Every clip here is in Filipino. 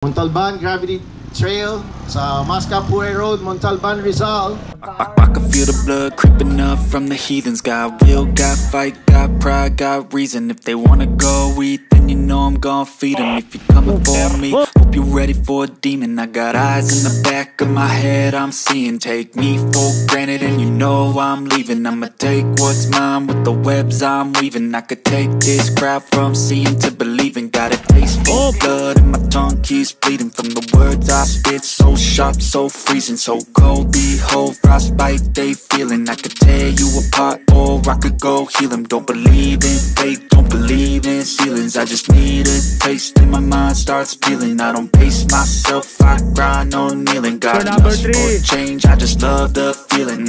Montalban Gravity Trail sa Mascapure Road, Montalban, Rizal. I can feel the blood creeping up from the heathens. Got will, got fight, got pride, got reason. If they wanna go eat, then you know I'm gon' feed them. If you're coming for me, hope you're ready for a demon. I got eyes in the back of my head, I'm seeing. Take me for granted and you know I'm leaving. I'ma take what's mine with the webs I'm weaving. I could take this crowd from seeing to believing. Got a taste for blood and my tongue keeps bleeding from the words I spit. So sharp, so freezing, so cold. Behold, frostbite they feeling. I could tear you apart or I could go heal them. Don't believe in fate, don't believe in ceilings. I just need a taste and my mind starts peeling. I don't pace myself, I grind on kneeling. Got lust for change, I just love the feeling.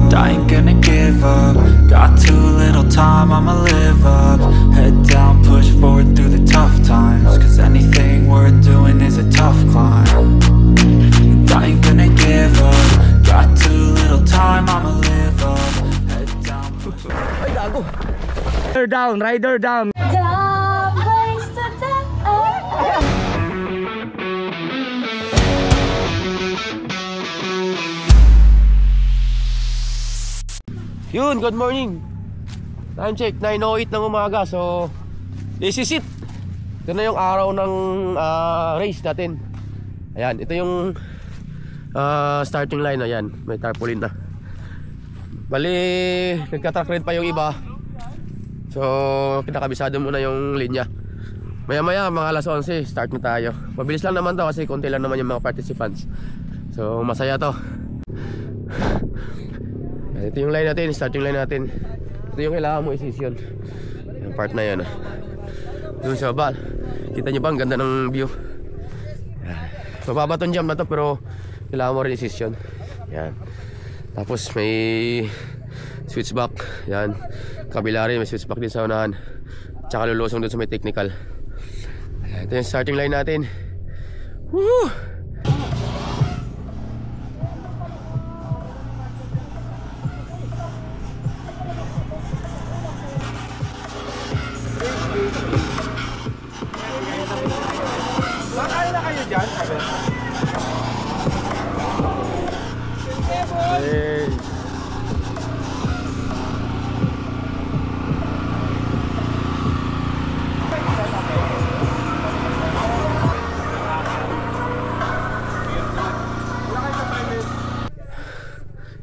I ain't gonna give up. Got too little time, I'ma live up. Head down, push forward through the tough times. Cause anything worth doing is a tough climb. And I ain't gonna give up. Got too little time, I'ma live up. Head down, push forward. Ay, gago. Rider down, rider down. Yun, good morning. Time check, 9:08 ng umaga. So, this is it. Ito na yung araw ng race natin. Ayan, ito yung starting line. Ayan, may tarpaulin na. Bali, nagka-track red pa yung iba. So, kinakabisado muna yung linya. Maya maya, mga alas 11, start na tayo. Mabilis lang naman to kasi konti lang naman yung mga participants. So, masaya to. Ito yung line natin, starting line natin. Ito yung kailangan mo i-session. Yung part na yan. Doon sa baba, kita nyo ba ang ganda ng view? Mababa tong jump na to pero kailangan mo rin i-session. Yan. Tapos may switchback. Yan. Kabila rin, may switchback din sa unahan. Tsaka lulusong doon sa may technical. Ito yung starting line natin. Woo!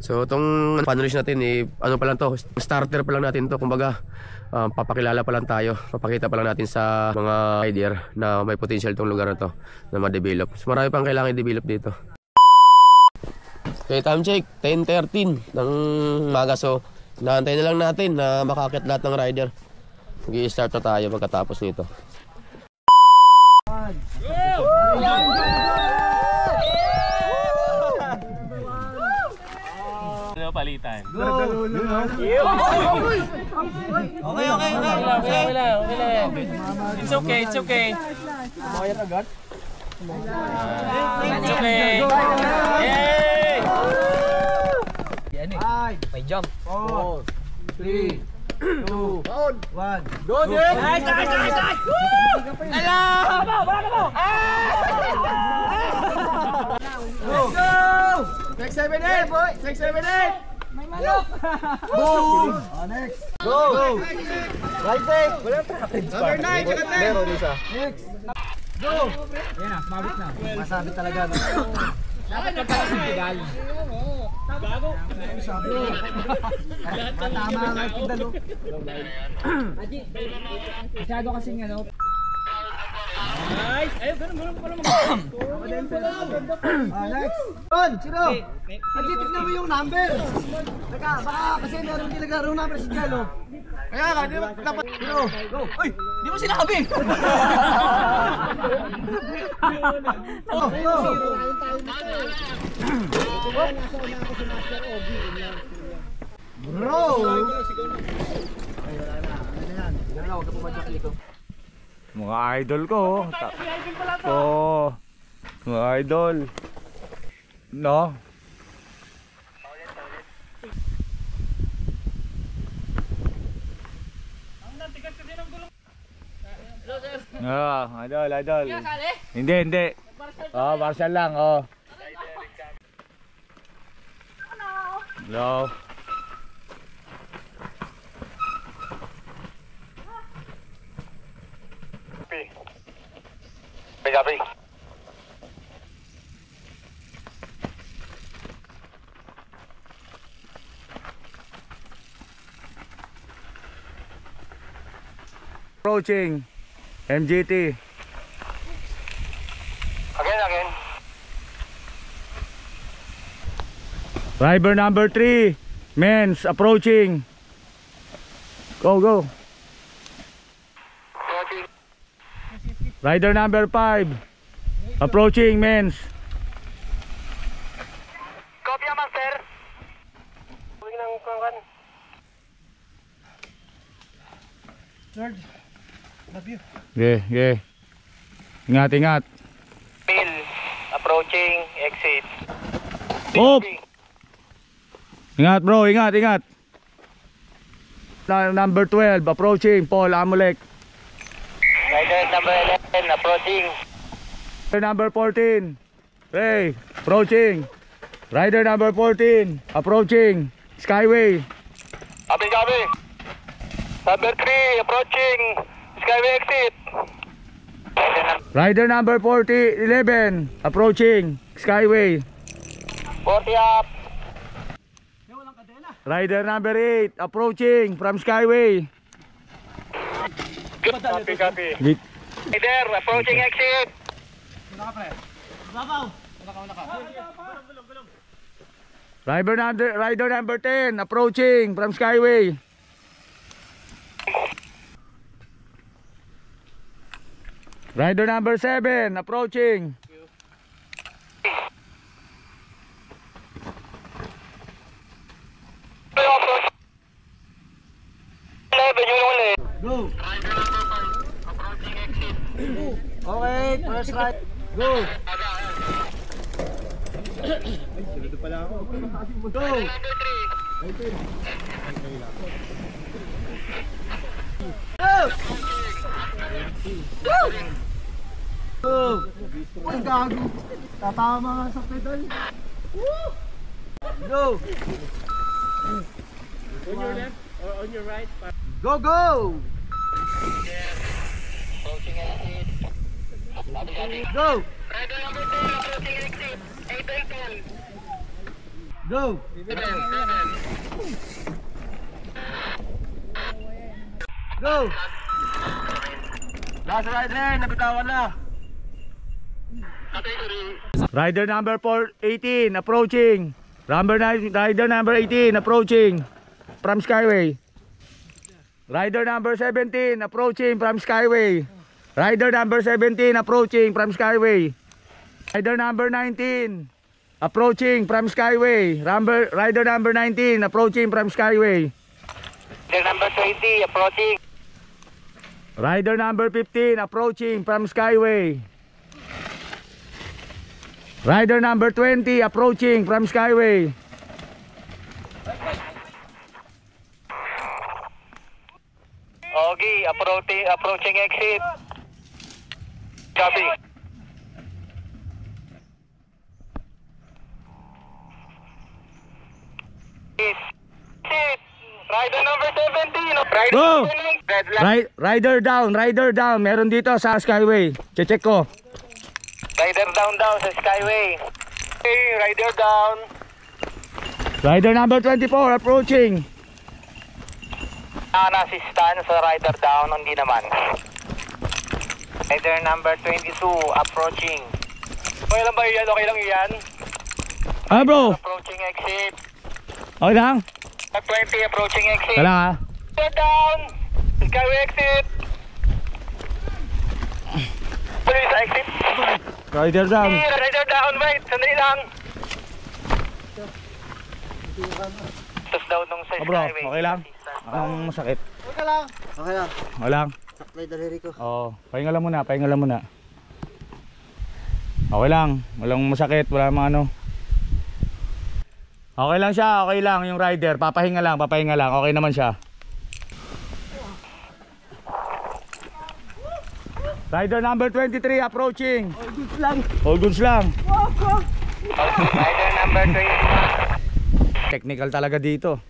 So itong panelists natin ano pa lang to, starter pa lang natin to. Kumbaga papakilala pa lang tayo, papakita pa lang natin sa mga rider na may potential tong lugar na to na ma-develop. So marami pang kailangan i-develop dito. Okay, time check 10:13 ng umaga. So inaantay na lang natin na makakit lahat ng rider. Mag-i-start na tayo pagkatapos nito. Palitan. Okay. It's okay. It's okay. Yay! May jump. 4, 3, 2, 1. Go, Nick! Nice! Hello! Wala na mo! Let's go! Next 7-8, boy! Next 7-8! May manok! Boom! Next! Go! Right take! Walang trapez pa. Number 9, tsaka 10! Meron isa. Next! Go! Ayan na, sumabit na. Masabit talaga. Dapat magkakas ng pedal. Gago! Tama nga yung pedal. Aji, masyado kasing ano. Nice! Ayun, ganun pala mag-go! Next! On! Sino? Aji, tignan mo yung number! Teka, baka kasi meron nilagaro number si Jalo. Kaya nga, di ba dapat... Sino? Go! Uy! Di mo sinabi! Go! Go! Bro! Ay, wala na. Ano na yan? Wala na, huwag ka pumadyak dito. Mga idol ko. Mga idol. No? Ang tigas kasi ng gulong. Hello, sir. Idol. Hindi. Oh, Marshall lang, oh. Hello. Copy. Approaching MGT. Again. Driver number 3, men's approaching. Go. Approaching. Rider number 5, approaching men's. Copy, master. Uwi ng kawan. George, love you. Yeah. Ingat. Bill. Approaching. Exit. Op! Ingat bro, ingat. Number 12, approaching, Paul Amulek. Rider number 11. Approaching. Rider number 14, Ray, approaching. Rider number 14, approaching, Skyway. Copy. Number 3. Approaching. Skyway exit. Rider number 11, approaching, Skyway. 40 up. Rider number 8, approaching from Skyway. Copy. Git. Rider. Approaching exit. Rider number 10, approaching from Skyway. Rider number 7, approaching. Go. Okay, first right. Go. Go. Go. Uy, gago. Tatama nga sa pedal. Go. On your left or on your right? Go. Approaching exit. Go. Rider number 10. Approaching exit. 8 Go. 7. Go. Last rider, nabitawan na. Rider number 18, approaching. Rider number 18, approaching from Skyway. Rider number 17, approaching from Skyway. Rider number 17, approaching from Skyway. Rider number 19, approaching from Skyway. Rider number 19, approaching from Skyway. Rider number 20. Approaching. Rider number 15, approaching from Skyway. Rider number 20, approaching from Skyway. Okay, approaching exit. Copy. Exit. Rider number 17. Rider Go! number 9. Red light. Rider down. Meron dito sa Skyway. Check ko. Rider down sa Skyway. Okay, rider down. Rider number 24, approaching. Na-assistan sa rider down, hindi naman. Rider number 22, approaching. Okay lang ba yan? Okay lang yan? Ah bro, Approaching exit. okay lang? 20, approaching exit. Wala ha? Rider down. Skyway exit. Police exit. Rider down. Rider down, wait. Sandali lang. Tapos daw nung sa Bro, Skyway. okay lang? Ang masakit. Okay lang. Okay lang? Saklay daliri ko. Oo, pahinga lang muna. Okay lang, walang masakit, wala mga ano. Okay lang siya, okay lang yung rider. Papahinga lang, okay naman siya. Rider number 23 approaching. All goods lang. All goods lang. Rider number 21. Technical talaga dito.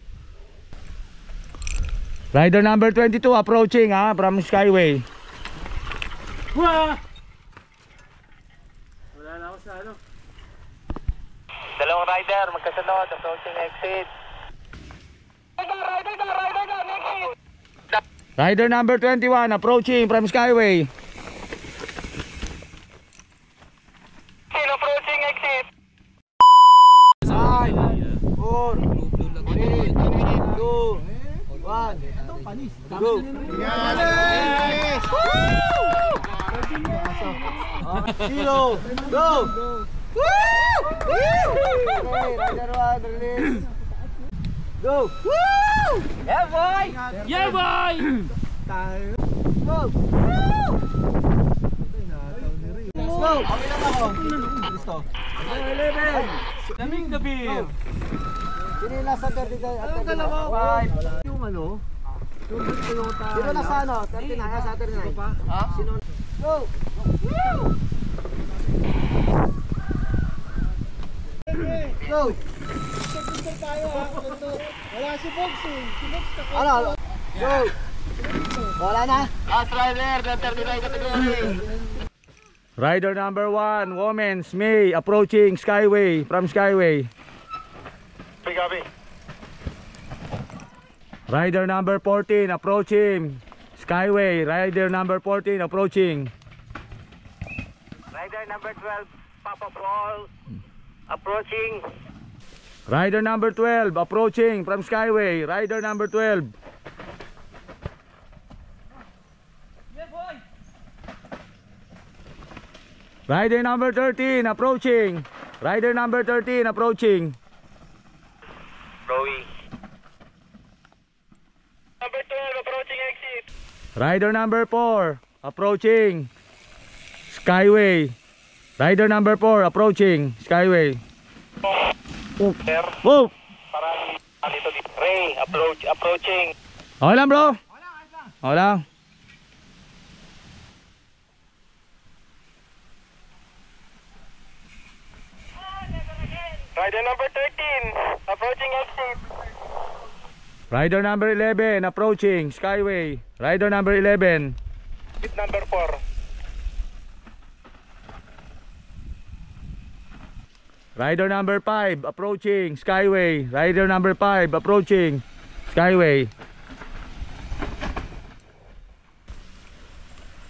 Rider number 22 approaching from Skyway. Dalawang rider, magkasunod, approaching exit. Rider number 21 approaching from Skyway. Approaching exit. 5, 4, 3, 2, 1. Go! Yes! Zero! Go! Okay, rider 1, release. Go! Yeah, boy! Yeah, boy! Go! Let's go! Okay lang ako. Gusto. 11! Daming gabi. Sino yung nasa 30 ka? Anong dalawa? 5. Yung ano? Yung Toyota. Sino nasa ano? 39? Sa 39? Ha? Sino? Go! Go! Wala si Box eh. Si Box Ano? Go! Wala na? Last rider, the 39 category. Rider number 1 Women's May approaching Skyway from Skyway. Copy. Rider number 14 approaching Skyway. Rider number 14 approaching. Rider number 12, Papa Paul, approaching. Rider number 12 approaching from Skyway. Rider number 12. Rider number 13 approaching. Rider number 13 approaching. Rowie. Number 12, approaching exit. Rider number 4 approaching Skyway. Rider number 4 approaching Skyway. Sir, Move! parang dito dito. Ray, approaching. Okay lang bro. Okay lang. Rider number 13, approaching exit. Rider number 11 approaching Skyway. Rider number 11. Exit number 4. Rider number 5 approaching Skyway. Rider number 5 approaching Skyway.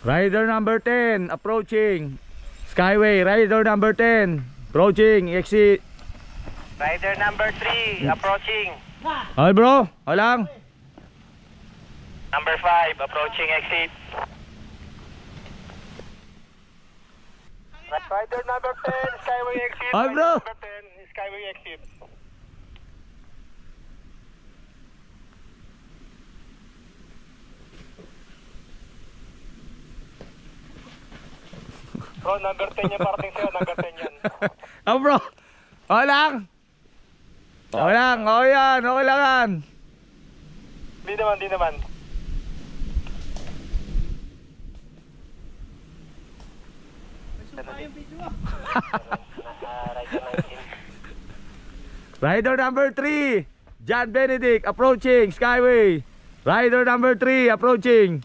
Rider number 10 approaching Skyway. Rider number 10 approaching exit. Rider number 3, approaching. Okay bro, okay lang. Number 5, approaching exit. Rider number 10, Skyway exit. Hi, bro. Rider number 10, Skyway exit. Bro, number 10 yung parating sa'yo, number 10 yan. Oh bro, okay lang. Okay lang, okay yan, okay lang yan. Di naman. Rider number 3 John Benedict approaching Skyway. Rider number 3 approaching.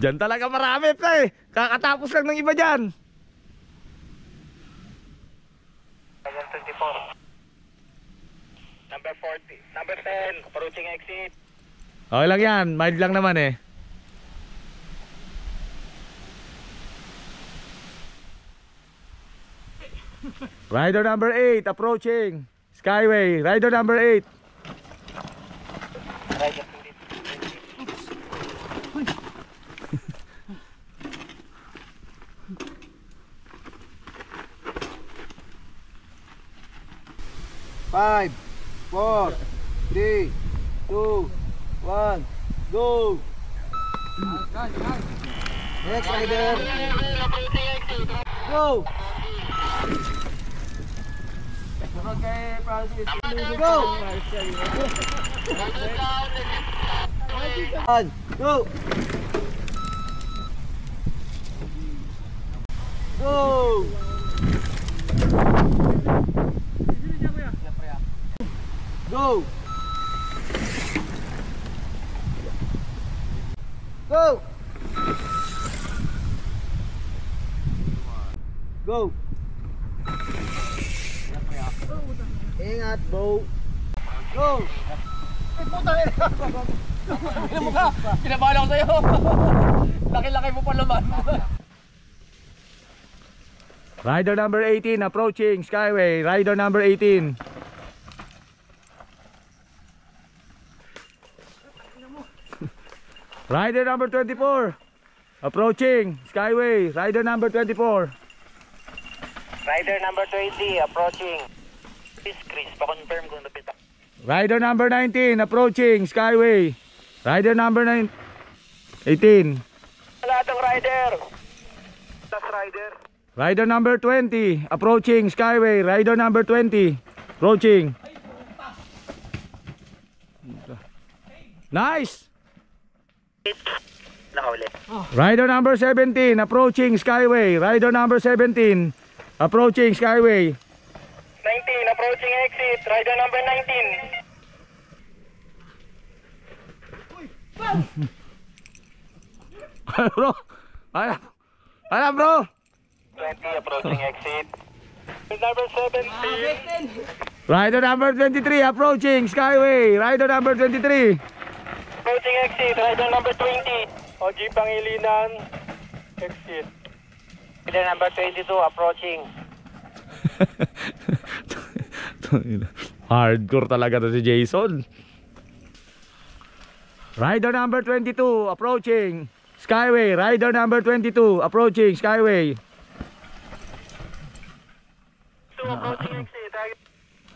Diyan talaga marami pa eh. Kakatapos lang ng iba dyan. Number 24. Number 40. Number 10, approaching exit. Okay lang yan, mild lang naman eh. Rider number 8 approaching Skyway. Rider number 8. Rider 5, 4, 3, 2, 1, go! Next rider. Go! Go! Go! Go! Go! Go! Go! Ingat, Bo! Go! Ano mo ka? Pinabahala ko sa'yo. Laki-laki mo pa naman. Rider number 18 approaching Skyway. Rider number 18. Rider number 24 approaching Skyway. Rider number 24. Rider number 20 approaching. Chris, pa-confirm kung napita. Rider number 19 approaching Skyway. Rider number 18. Lahat ng rider. Last rider. Rider number 20 approaching Skyway. Rider number 20 approaching. Nice. Nakahuli. Rider number 17 approaching Skyway. Rider number 17 approaching Skyway. 19 approaching exit. Rider number 19. Bro. Alam bro. 20 approaching exit. Number 17. Rider number 23 approaching Skyway. Rider number 23. Approaching exit. Rider number 20. OG Pangilinan. Exit. Rider number 22 approaching. Hardcore talaga to si Jason. Rider number 22 approaching Skyway. Rider number 22 approaching Skyway. Approaching exit.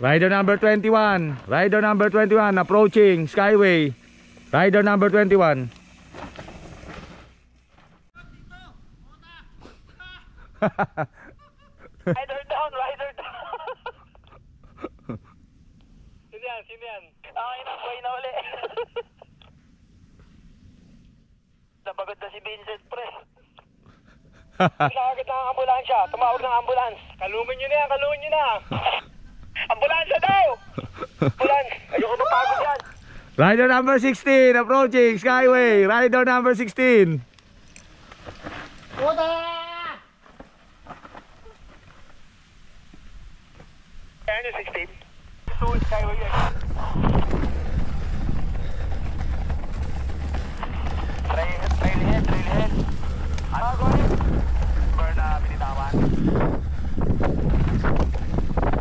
Rider number 21. Rider number 21 approaching Skyway. Rider number 21. Rider down, rider down. Sino yan? Okay na, buhay na uli. Napagod na si Vincent, pre. Nakagad ng ambulansya, tumawag ng ambulans. Kalungin nyo na yan, Ambulansya daw! Ambulans, ayoko na pagod yan. Rider number 16 approaching Skyway. Rider number 16. Ayan yung 16. So, Skyway yan. Trail head. Ano go ahead? Burn na binitawan.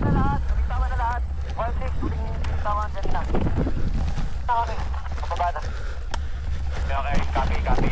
Binitawan na lahat. 1-6, huling binitawan dyan lang. Okay, kapaba na. Okay, copy.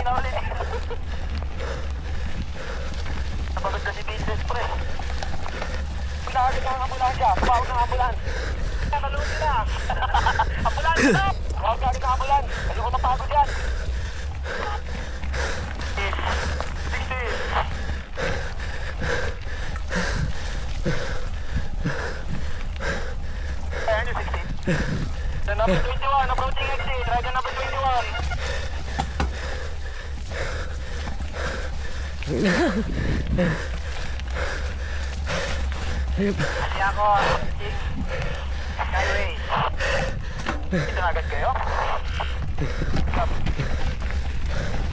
na ulit. Napagod na si Business Pre. Nahagod ang ambulansya. Pawag ng ambulans. Nalunin na. Ambulans na. Pawag agad ng ambulans. Ano ko mapagod yan. 16. The number 21, approaching exit. Rider number 21. Kasi ako, Skyway. Dito na agad kayo?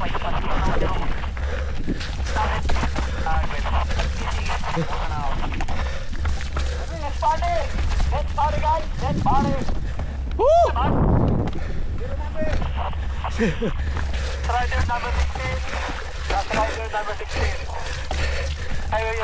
May kapatid na ako. Let's party! Let's party guys! Let's party! Woo! Rider number 16. That's rider number 16. Ayun.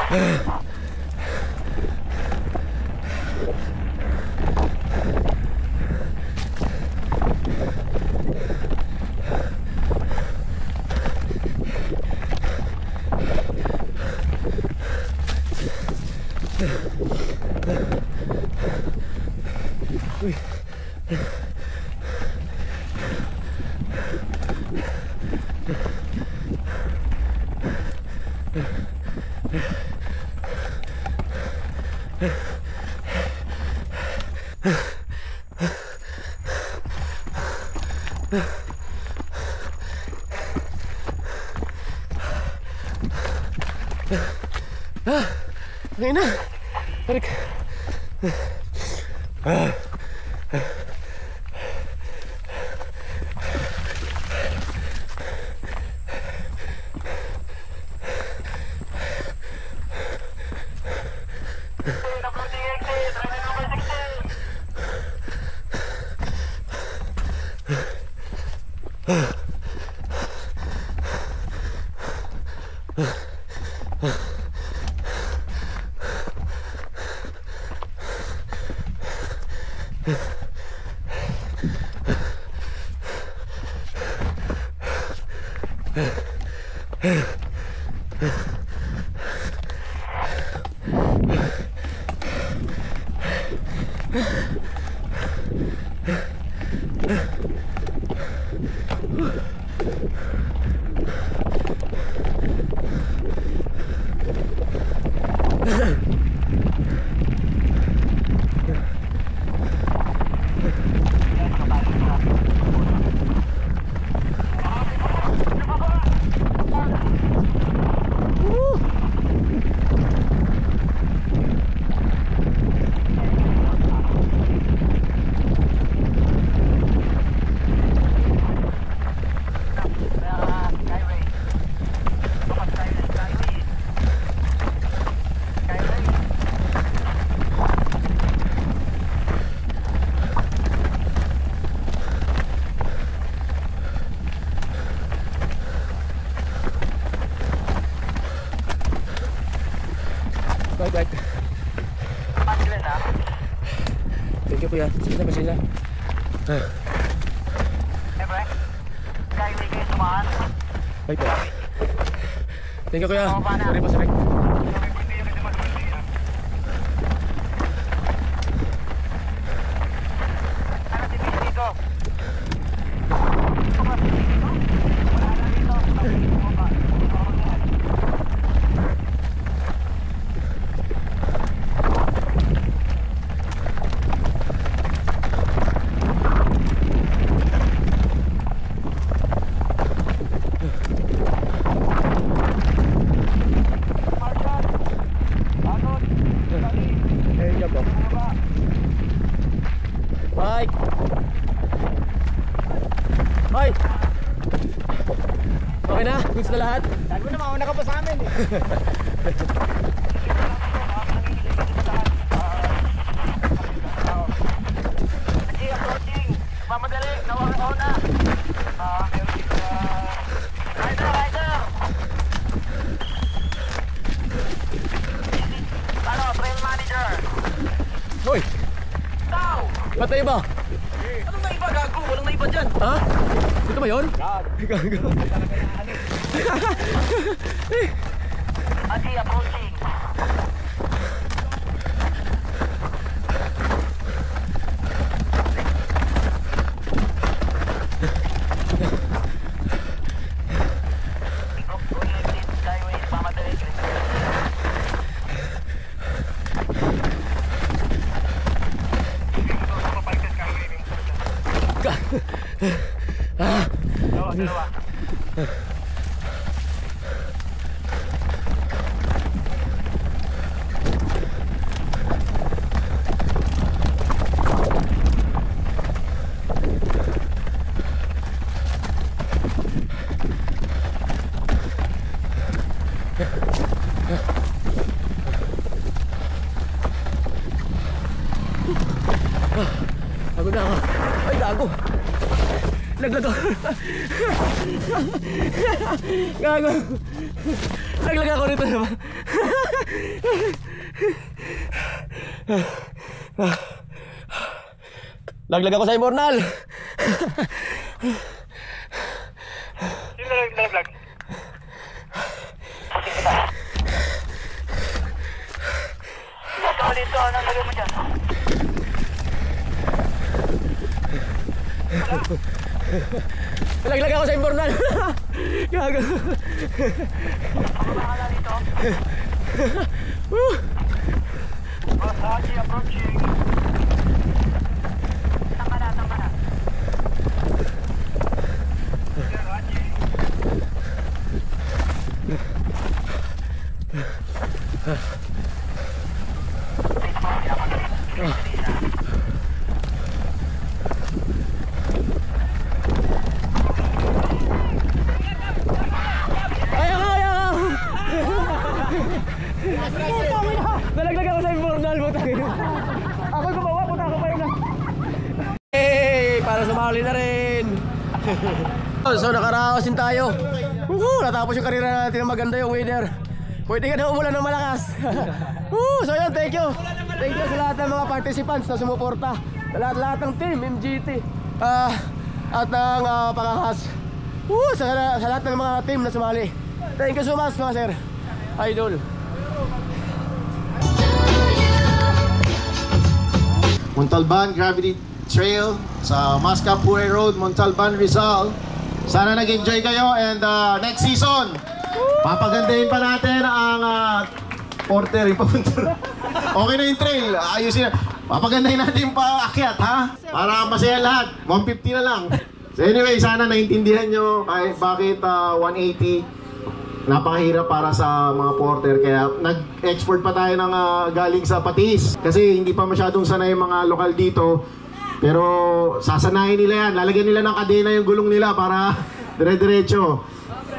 Ngayon na. Tarik. Bye. Thank you kuya. Sige na, pasensya. Siyempre, Skyway kayo sumahan. Bye po. Thank you kuya. Sorry po, sorry. Ano si Bill dito? Bye. Hoy. Okay na? Goods na lahat? Sabi mo na, mauna ka pa sa amin eh. Approaching. Mamadali. Nawala. Rider. Ano, trail manager. Hoy. Tao. Ba't na iba? Anong naiba, gago? Walang naiba dyan. Ha? Ito ba yun? Gago. Adi, approaching. Skyway, mamadali. Dalawa. Pagod na ako. Ay, gago. Naglag ako. Gago. Naglag ako rito naman. Laglag ako sa Immortal. Sino naglag? Ikaw dito, anong lagay mo dyan? Laglag ako sa Immortal. Gago. Baka na dito. Adi, approaching. Tama na. Nalaglag ako sa Immortal mo tayo. Ako gumawa, punta ako pa yun. Hey, para sumali na rin. So nakaraos din tayo. Natapos yung karera natin ng maganda yung weather. Pwede ka na umulan ng malakas. So yun, thank you. Thank you sa lahat ng mga participants na sumuporta. Sa lahat ng team, MGT. At ng Pangahas. Sa lahat ng mga team na sumali. Thank you so much mga sir. Idol. Montalban Gravity Trail sa Mascapuay Road, Montalban, Rizal. Sana nag-enjoy kayo and next season papagandahin pa natin ang porter yung papunta. Okay na yung trail, ayusin na. Papagandahin natin yung paakyat ha, para masaya lahat. 150 na lang. So anyway, sana naintindihan nyo bakit 180 napakahirap para sa mga porter, kaya nag-export pa tayo ng galing sa Patis kasi hindi pa masyadong sanay yung mga lokal dito, pero sasanayin nila yan, lalagyan nila ng kadena yung gulong nila para dire-diretso.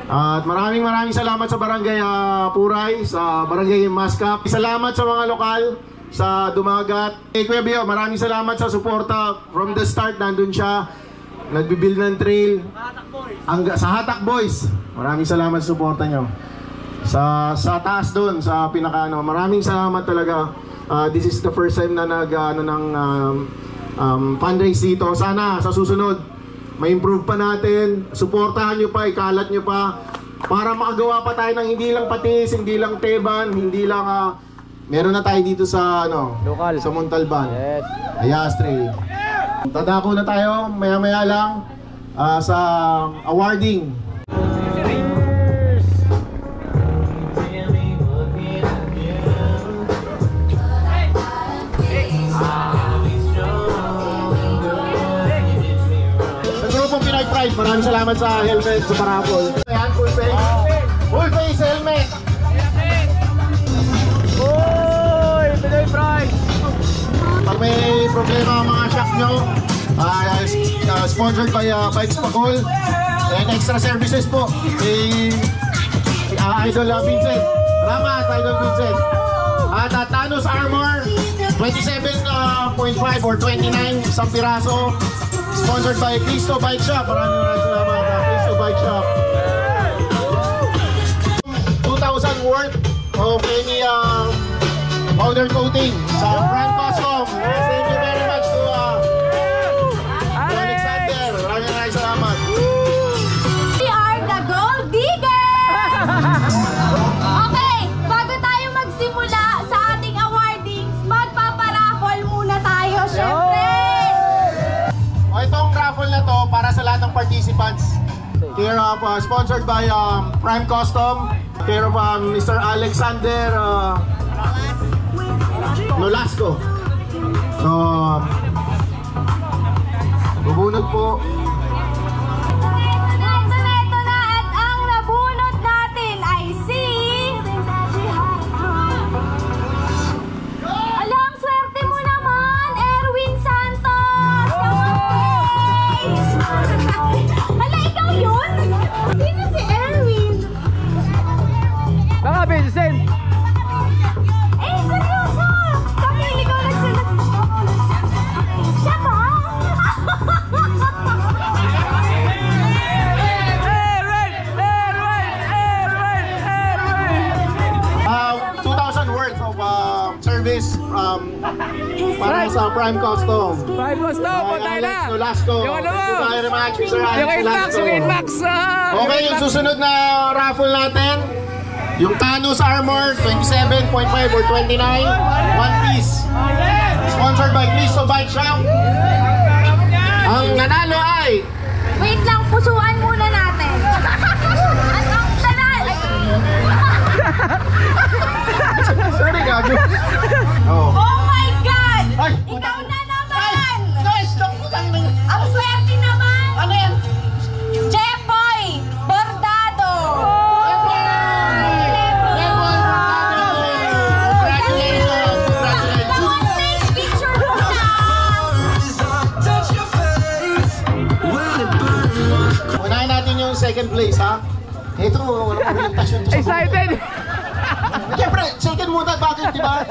At maraming salamat sa Barangay Puray, sa Barangay Mascap, salamat sa mga lokal sa Dumagat. Kuya Bio, maraming salamat sa suporta from the start, nandun siya nagbibuild ng trail sa Hatak Boys. Maraming salamat sa suporta nyo. Sa taas doon, sa pinakaano, maraming salamat talaga. This is the first time na fundraise dito. Sana sa susunod ma-improve pa natin. Suportahan nyo pa, ikalat nyo pa para makagawa pa tayo ng hindi lang Patis, hindi lang Teban, hindi lang meron na tayo dito sa Local. sa Montalban. Yes. Ayas Trail. Tadako na tayo maya-maya lang sa awarding. Sa grupong Pinoy Pride, maraming salamat sa helmet sa parapol. Ayan, full face. Full face helmet. Oy, Pinoy Pride. Pag may problema ang mga shock nyo, sponsored by Bikes Pacol and extra services po kay Idol Vincent. Salamat Idol Vincent. At Thanos Armor 27.5 or 29 isang piraso, sponsored by Cristo Bike Shop. Maraming salamat Cristo Bike Shop. 2,000 worth of any powder coating sa Brand Custom. Thank you very much to Alexander. Maraming salamat. sponsored by Prime Custom, care of Mr. Alexander Nolasco. So, bubunot po. Ito na at ang nabunot natin ay si... Ala, ang swerte mo naman, Erwin Santos! Ala, ikaw yun? Sino si Erwin? Baka Vincent. Eh, seryoso! Kami, ikaw nagsulat. Siya ba? 2,000 worth of service para sa Prime Custom. Prime Custom, po tayo na. Alex Nolasco. Yung ano mo? Thank you very much, Mr. Alex Yung Inmax, Nolasco. yung Inmax. Okay, yung susunod na raffle natin, yung Thanos Armor 27.5 or 29, one piece. Sponsored by Cristo Bike Shop. Ang nanalo ay Wait lang, pusuan muna natin. At ang tanal... sorry, gago. Oh. Oh my God! Ay! Ikaw na naman! Ang swerte naman! Ano yan? Jeffoy Bordado! Congratulations! Come on, take picture muna! Unahin natin yung second place, ha? Ito, walang presentasyon. Excited. Siyempre, second muna, bakit, di ba?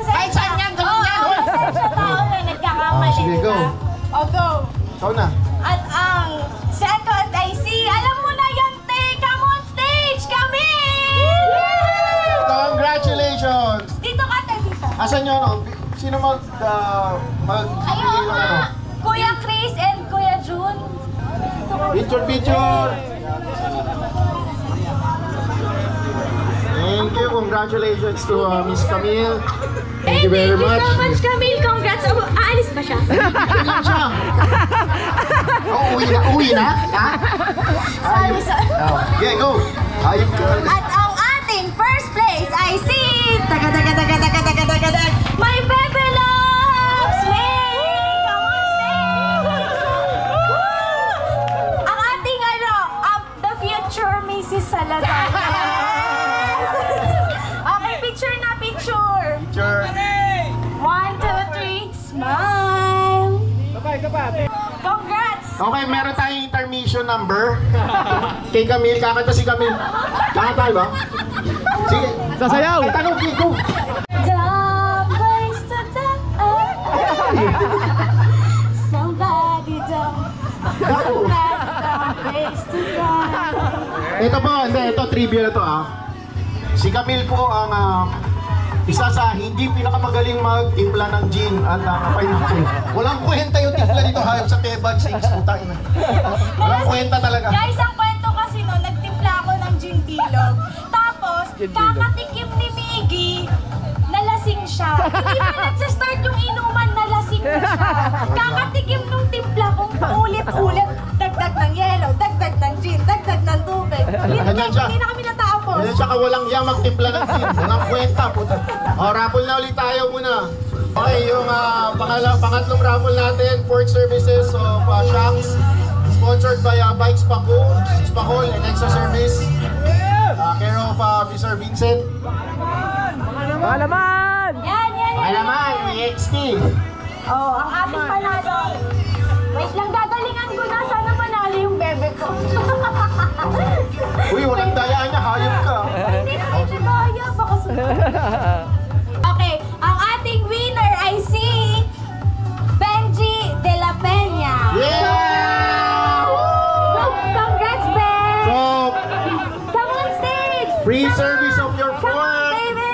Kahit saan yan, gawin yan! Oo, pasensya tao na nagkakamali. Sige, go. O, go! Ikaw na. At ang second ay si, alam mo na yan, te! Come on stage! Camille! Congratulations! Dito ka, te, dito. Asan yun, no? Sino Ayun nga! Kuya Chris and Kuya Jun. Picture! Thank you, congratulations to Miss Camille. Thank you very much. Thank you so much, Camille. Congrats. Aalis ba siya? Ilan siya? Oh, uwi na? Ha? Sorry, sorry. Yeah, go. Ayun ka. At ang ating first place ay si... Taga-taga-taga-taga-taga-taga-taga! My Pepe Loves! Yay! Come on, stage! Ang ating the future Mrs. Salazar. Okay, picture na, picture. Picture. 1, 2, 3, smile! Congrats! Okay, meron tayong intermission number. Kay Camille, kakanta si Camille. Kakanta ba? Sige. Sasayaw. Ay, tanong, go. The place to die. Somebody don't. Place to die. Ito po, hindi, ito trivia na to, ha. Si Camille po ang isa sa hindi pinakamagaling magtimpla ng gin at pineapple. Walang kwenta yung timpla dito, hayop sa Tebag 6. Putang ina. Walang kwenta talaga. Guys, ang kwento kasi no, nagtimpla ako ng gin bilog. Tapos, kakatikim ni Miggy, nalasing siya. Hindi pa nagsa-start yung inuman, nalasing na siya. Kakatikim nung timpla kong paulit-ulit. Dagdag ng yellow, dagdag ng gin, dagdag ng tubig. Hindi na kami natapos. Yan siya walang iya magtimpla ng gin. Walang kwenta. Puta. O, raffle na ulit tayo muna. Okay, yung pangatlong raffle natin, Port Services of Shanks. Sponsored by Bikes Pakul and Extra Service. Care of Mr. Vincent. Malaman. Yan. Okay naman, EXT. Oh, ang ating panalo. Wait lang, gagalingan ko na. Sana manalo yung bebe ko. Uy, walang dayaan niya, hayop ka. Hindi na hindi kaya. Baka Okay, ang ating winner ay si Benji De La Peña. Yeah! Congrats, Ben! So, Come on stage! free service of your Come on, phone. baby!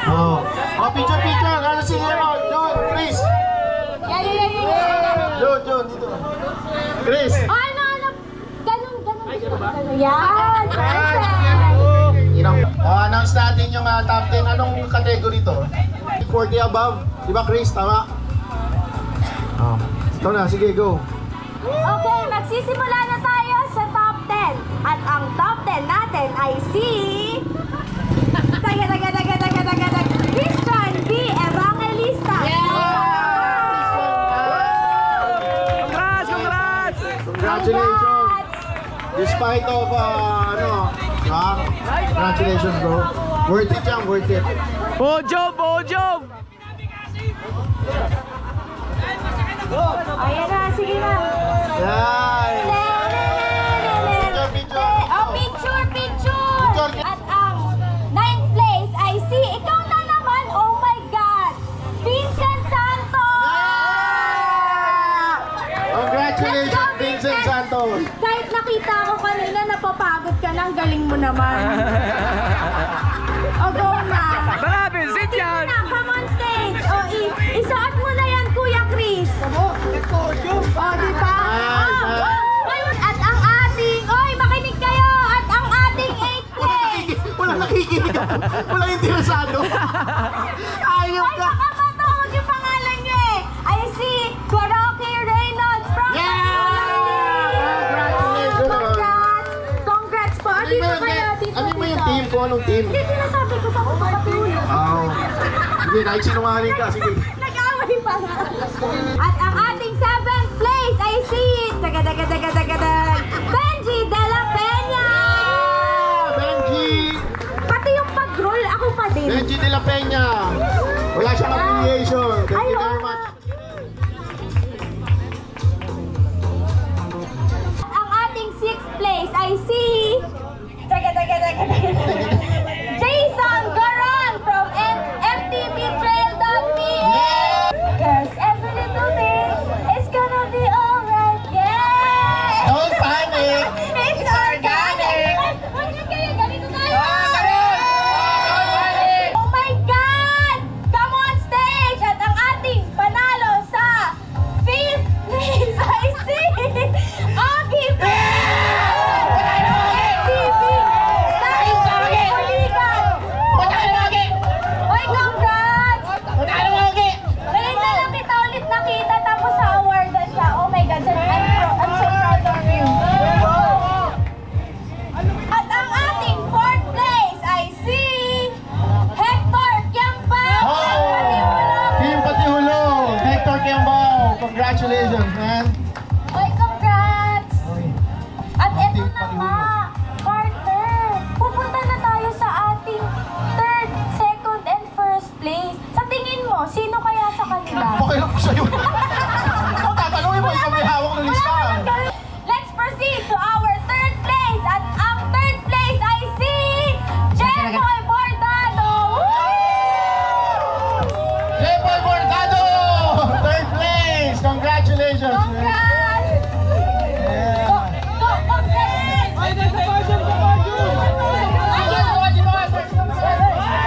Oh, picture. Ano si John, Chris. Yan. John, dito. Chris. Ano? Ganun. Yan! Announce natin yung top 10. Anong category to? 40 above. Di ba, Chris? Tama? Ito na, sige, go. Okay, magsisimula na tayo sa top 10. At ang top 10 natin ay si... Christian B. Evangelista. Congrats! Congratulations! Despite of, congratulations bro. Worth it yan, worth it. Bojob! Ayan na, sige na. Yan! Picture! At ang 9th place ay si, ikaw na naman, oh my God, Vincent Santos! Congratulations, Vincent Santos! Kahit nakita ko kanina, napapagod ka na, ang galing mo naman. O, go na. Tara, Vincent yan! Come on stage. O, isaot mo na yan, Kuya Chris. O, diba? At ang ating, makinig kayo, at ang ating 8th place. Wala nakikinig ako. Wala interesado. Ayaw ka. Baka matawag yung pangalan niyo ay si Kuroki Reynolds from Congrats po. Dito kayo, dito. Ano mo yung team ko? Anong team? Hindi, sinasabi ko sa kapatulog. Sige, kahit sinungaling ka. Sige. Nag-away pa nga. At ang ating 7th place ay si Benji De La Peña. Benji! Pati yung pag-roll, ako pa din. Benji De La Peña. Wala siyang affiliation. Thank you very much. Ang ating 6th place ay si Jason Garon from MTVTrail.me. Cause every little thing is gonna be alright, yeah! Don't panic! It's organic! Ganito tayo! Oh my God! Come on stage! At ang ating panalo sa 5th place ay si Ogie P! Oy, congrats! Ngayon na lang kita ulit nakita tapos sa awardan siya. Oh my God, I'm so proud of you. At ang ating 4th place ay si Hector Kiambao. Team Patihulong! Hector Kiambao! Congratulations, man! Oy, congrats! At eto na nga, partner. Pupunta na tayo sa ating 3rd, 2nd, and 1st place. Sa tingin mo, sino kaya sa kanila? Pakailan ko sa'yo. Kung tatanungin mo, ikaw may hawak ng listahan. Let's proceed to our 3rd place. At ang 3rd place ay si Jeboy Bordado. Jeboy Bordado! 3rd place! Congratulations, man! Congrats!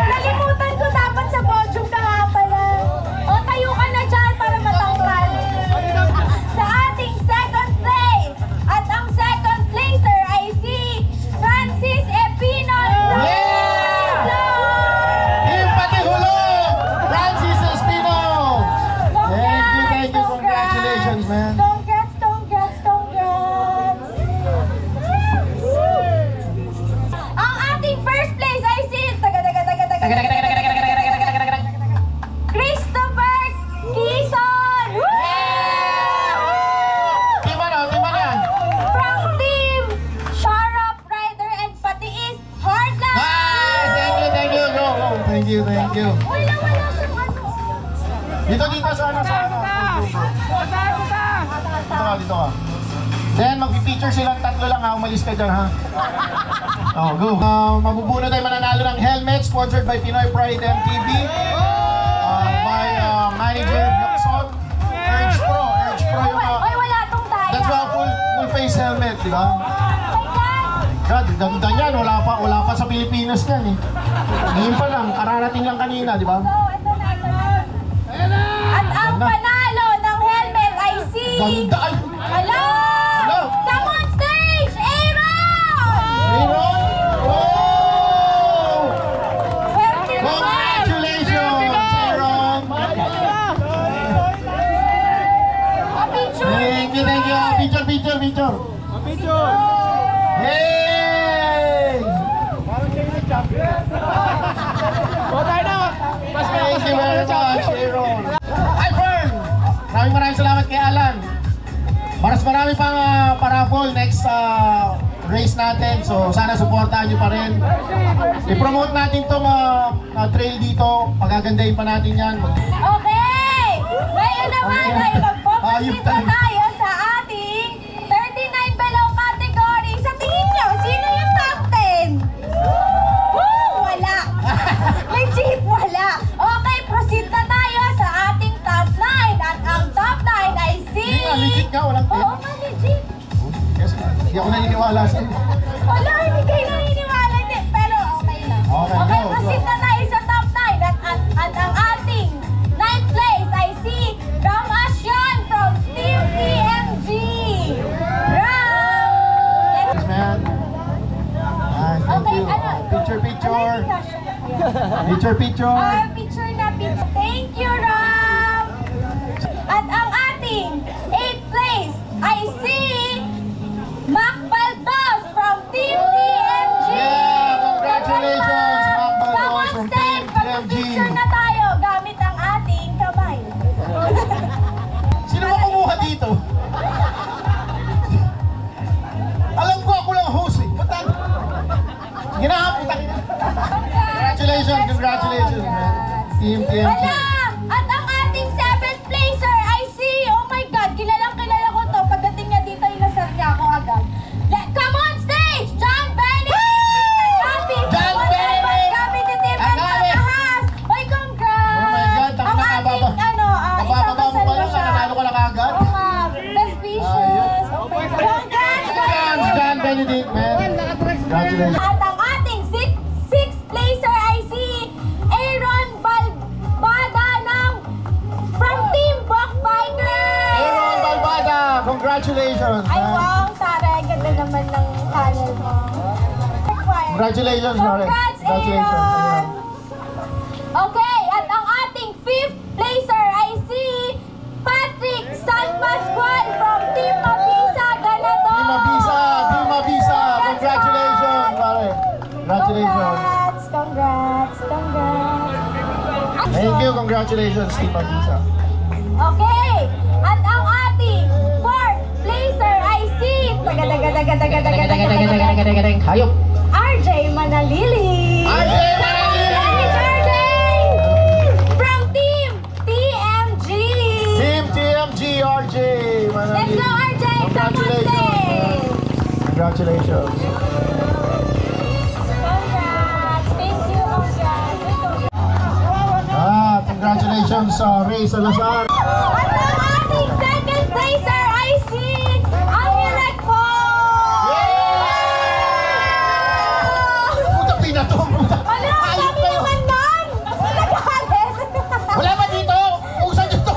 Nalimutan ko dapat sa podium ka nga pala. O, tayo ka na dyan para matangkal. Sa ating 2nd place. At ang 2nd placer ay si Francis Epino. Team Patihulong! Francis Espino! Thank you, congratulations, man! Congrats! Ang ating 1st place ay si Christopher Quezon! Team ano yan? From Team Sharap Rider and Patiis Hardline! Thank you, go! Thank you. Wala siyang ano. Dito sa dito ka. Then, mag-feature silang tatlo lang ha. Umalis ka dyan ha. Go. Mabubuno tayo mananalo ng helmet sponsored by Pinoy Pride MTV. By manager Blockson. Urge Pro yung Wala tong tayo. that's a full face helmet, di ba? God, ganda niyan. Wala pa sa Pilipinas yan eh. Ngayon pa lang, kararating lang kanina, di ba? Ito na. At ang panalo ng helmet ay si... Ganda! Ay! Hello! Come on stage! Aaron! Aaron! Oh! Swerte naman! Congratulations, Aaron! A picture! Thank you. Picture. Hey! race natin. So sana supportahan nyo pa rin. I-promote natin itong trail dito. Pagagandahin pa natin yan. Okay! Ngayon naman ay magpapasita tayo sa ating 39 below category. Sa tingin nyo, sino yung top 10? Woo! Wala! Legit wala! Okay, proceed na tayo sa ating top 9. At ang top 9 ay si... Legit nga, walang 10. Oo nga, legit. Yes, hindi ako naniniwala sa'yo. Wala, hindi kayo naniniwala din. Pero okay lang. Okay, proceed na tayo sa top 9. At ang ating 9th place ay si Ram Asyon from Team TMG. Ram! Yes, man. Thank you. Picture. Picture. Picture na picture. Thank you, Ram! At ang ating 8th place ay si Mac Baldos from Team TMG. Yeah, congratulations, Mac Baldos from Team TMG. Picture na tayo gamit ang ating kamay. Sino ba kumuha dito? Alam ko ako lang host eh. Ba't tayo? Ginahaputan kita. Congratulations, man. Team TMG. Wala! At ang ating 7th placer ay si, oh my God, kilala ko to. Pagdating niya dito, inasar niya ako agad. Come on stage! John Benny! John Benny! Gabi ni Tim Ahas! Oy, congrats! Oh my God, ang ating, Kapababa mo pa lang, nanalo ka lang agad. Oo nga, best wishes. Congrats! John Benedict, man. Congratulations. At ang ating 6th placer ay si Aaron Balbada from Team Buckbiker! Aaron Balbada, congratulations, Ay man. wow, Tara, ganda naman ng channel mo. Congratulations, Mare. Congrats, Aaron! Okay, at ang ating 5th placer ay si Patrick San Pascual from Team Mabisa Ganador! Team Mabisa, congratulations, Mare. Congratulations. Congrats! Thank you, congratulations, Team Mabisa. Okay, at ang ating 4th placer ay si Hayop. RJ Manalili! RJ Manalili! RJ! From Team TMG! Team TMG, RJ Manalili. Let's go, RJ! Come on stage! Congratulations. Congrats! Thank you, congrats! Congratulations sa Ray Salazar. At ang ating 2nd placer ay si Amulet po! Puta, pinatong. Ano? Sabi naman nun! Nagalit! Wala ba dito? Usan nyo to.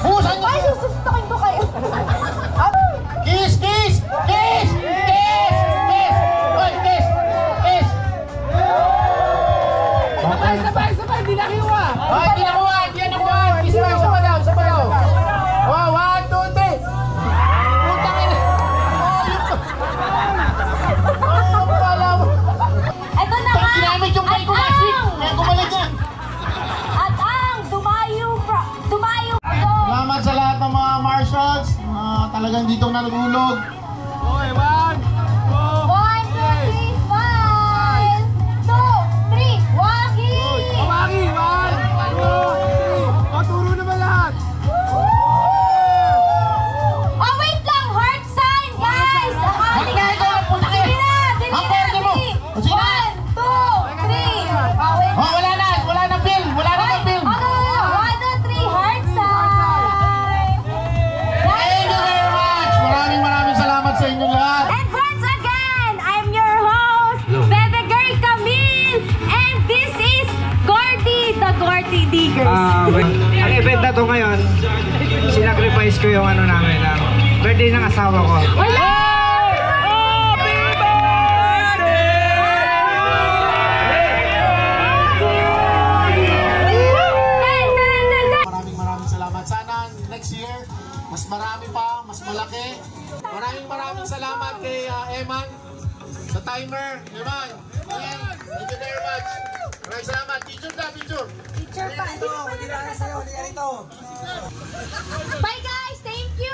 Usan nyo. Ay, susustokin ko kayo! Kiss! Kiss! Kiss! Kiss! Kiss! Oy, kiss! Kiss! Sabay, hindi na kinuha. Oy, hindi nakuha! Hindi nakuha! Kiss mo! Isa pa daw! Oh, 1, 2, 3! Putang ina! Oh, pala mo! Ito na nga! Ginamit yung bike ko last week! Kaya gumalit yan! At ang dumayo Salamat sa lahat ng mga marshals. Talagang dito nalulog. 1, 2, 3, 5 2, 3, Wagi! Wagi, 1, 2, 3. Turo naman lahat. Oh, wait lang! Heart sign, guys! Sige na, dali na! 1, 2, 3! Oh, wala na film! Wala na ng film! 1, 2, 3, heart sign! Thank you very much! Maraming salamat sa inyo lahat! And once again, I'm your host, Bebe Girl Camille, and this is Gordy, the Gordy Diggers. Ang event na to ngayon, sinacrifice ko yung ano namin, birthday ng asawa ko. Wala! Maraming salamat. Sana next year, mas marami pa, mas malaki. Maraming salamat kay Eman sa timer. Eman, thank you very much. Maraming salamat. Picture na, picture. Bye guys, thank you!